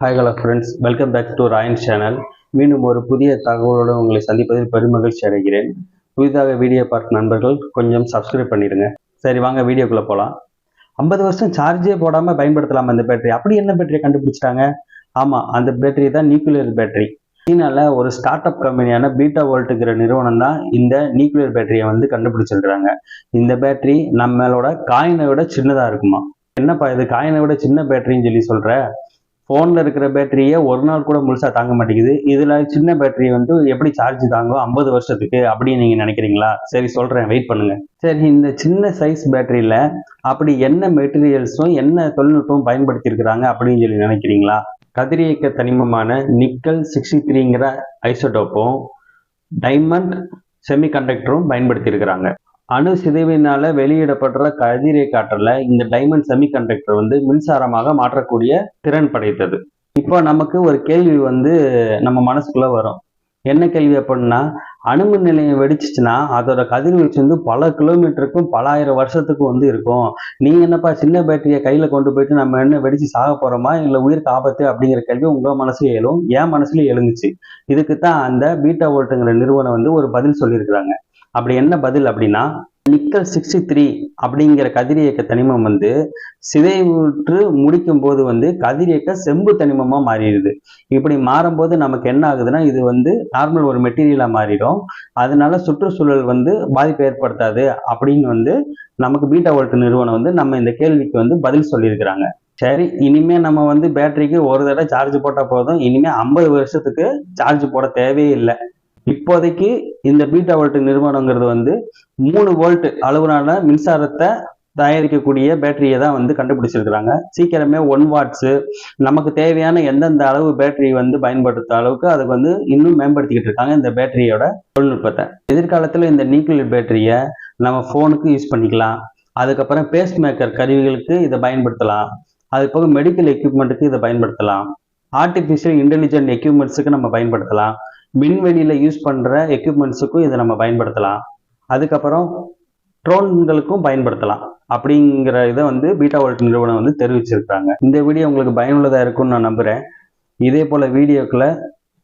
Hi hello friends, welcome back to Rayan channel. மீண்டும் ஒரு புதிய தகவலோடு உங்களை சந்திப்பதில் பெருமகிழ்ச்சி அடைகிறேன். புதிதாக வீடியோ பார்க்கும் நண்பர்கள் கொஞ்சம் சப்ஸ்கிரைப் பண்ணிடுங்க. சரி, வாங்க வீடியோக்குள்ளே போகலாம். 50 வருஷம் சார்ஜே போடாமல் பயன்படுத்தலாம் அந்த பேட்டரி. அப்படி என்ன பேட்டரியை கண்டுபிடிச்சிட்டாங்க? ஆமாம், அந்த பேட்டரி தான் நியூக்ளியர் பேட்டரி. சீனால ஒரு ஸ்டார்ட் அப் கம்பெனியான பீட்டா வோல்ட்டுங்கிற நிறுவனம் தான் இந்த நியூக்ளியர் பேட்டரியை கண்டுபிடிச்சிருக்கிறாங்க. இந்த பேட்டரி நம்மளோட காயினை விட சின்னதாக இருக்குமா. என்னப்பா இது காயினை விட சின்ன பேட்டரின்னு சொல்ற? ஃபோனில் இருக்கிற பேட்டரியே ஒரு நாள் கூட முழுசாக தாங்க மாட்டேங்குது. இதில் சின்ன பேட்டரி எப்படி சார்ஜ் தாங்கும் 50 வருஷத்துக்கு அப்படின்னு நீங்கள் நினைக்கிறீங்களா? சரி சொல்கிறேன், வெயிட் பண்ணுங்கள். சரி, இந்த சின்ன சைஸ் பேட்டரியில் அப்படி என்ன மெட்டீரியல்ஸும் என்ன தொழில்நுட்பம் பயன்படுத்தியிருக்கிறாங்க அப்படின்னு நினைக்கிறீங்களா? கதிரியக்க தனிமமான நிக்கல் 63ங்கிற ஐசோடோப்பும் டைமண்ட் செமிகண்டக்டரும் பயன்படுத்தியிருக்கிறாங்க. அணு சிதைவினால வெளியிடப்படுற கதிரியக்க ஆற்றலை இந்த டைமண்ட் செமிகண்டக்டர் மின்சாரமாக மாற்றக்கூடிய திறன் படைத்தது. இப்போ நமக்கு ஒரு கேள்வி நம்ம மனசுக்குள்ள வரும். என்ன கேள்வி அப்படின்னா, அணுமின் நிலையம் வெடிச்சிச்சுன்னா அதோட கதிர்வீச்சு பல கிலோமீட்டருக்கும் பல ஆயிரம் வருஷத்துக்கும் இருக்கும். நீங்க என்னப்பா சின்ன பேட்டரியை கையில கொண்டு போயிட்டு நம்ம என்ன வெடிச்சு சாக போறோமா இல்ல உயிருக்கு ஆபத்து அப்படிங்கிற கேள்வி உங்க மனசுல எழும், என் மனசுலயும் எழுந்துச்சு. இதுக்குத்தான் அந்த பீட்டா வோல்ட்டுங்கிற நிறுவனம் ஒரு பதில் சொல்லியிருக்கிறாங்க. அப்படி என்ன பதில் அப்படின்னா, நிக்கல் 63 அப்படிங்கிற கதிரியக்க தனிமம் சிதைவுற்று முடிக்கும் போது கதிரியக்க செம்பு தனிமமா மாறிடுது. இப்படி மாறும்போது நமக்கு என்ன ஆகுதுன்னா, இது நார்மல் ஒரு மெட்டீரியலா மாறிடும். அதனால சுற்றுச்சூழல் பாதிப்பு ஏற்படுத்தாது அப்படின்னு நமக்கு பீட்டா வோல்ட் நிறுவனம் நம்ம இந்த கேள்விக்கு பதில் சொல்லியிருக்கிறாங்க. சரி, இனிமே நம்ம பேட்டரிக்கு ஒரு தடவை சார்ஜ் போட்டா போதும். இனிமே 50 வருஷத்துக்கு சார்ஜ் போட தேவையே இல்லை. இப்போதைக்கு இந்த பீட்டா வோல்ட் நிறுவனங்கிறது 3 வோல்ட் அளவுனால மின்சாரத்தை தயாரிக்கக்கூடிய பேட்டரியை தான் கண்டுபிடிச்சிருக்கிறாங்க. சீக்கிரமே 1 வாட்ஸ் நமக்கு தேவையான எந்தெந்த அளவு பேட்டரி பயன்படுத்த அளவுக்கு அதுக்கு இன்னும் மேம்படுத்திக்கிட்டு இருக்காங்க இந்த பேட்டரியோட தொழில்நுட்பத்தை. எதிர்காலத்தில் இந்த நியூக்ளியர் பேட்டரியை நம்ம ஃபோனுக்கு யூஸ் பண்ணிக்கலாம். அதுக்கப்புறம் பேஸ் மேக்கர் கருவிகளுக்கு இதை பயன்படுத்தலாம். அது போக மெடிக்கல் எக்யூப்மெண்ட்டுக்கு இதை பயன்படுத்தலாம். ஆர்டிஃபிஷியல் இன்டெலிஜென்ட் எக்யூப்மெண்ட்ஸுக்கு நம்ம பயன்படுத்தலாம். விண்வெளியில யூஸ் பண்ற எக்யூப்மெண்ட்ஸுக்கும் இதை நம்ம பயன்படுத்தலாம். அதுக்கப்புறம் ட்ரோன்களுக்கும் பயன்படுத்தலாம். அப்படிங்கிற இதை பீட்டா வோல்ட் நிறுவனம் தெரிவிச்சிருக்காங்க. இந்த வீடியோ உங்களுக்கு பயனுள்ளதா இருக்கும்னு நான் நம்புறேன். இதே போல வீடியோக்களை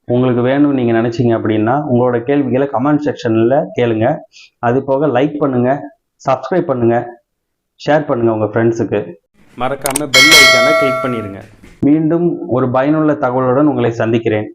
உங்களுக்கு வேணும்னு நீங்க நினைச்சீங்க அப்படின்னா உங்களோட கேள்விகளை கமெண்ட் செக்ஷன்ல கேளுங்க. அது போக லைக் பண்ணுங்க, சப்ஸ்கிரைப் பண்ணுங்க, ஷேர் பண்ணுங்க உங்க ஃப்ரெண்ட்ஸுக்கு. மறக்காம பெல் ஐக்கானை கிளிக் பண்ணிடுங்க. மீண்டும் ஒரு பயனுள்ள தகவலுடன் உங்களை சந்திக்கிறேன்.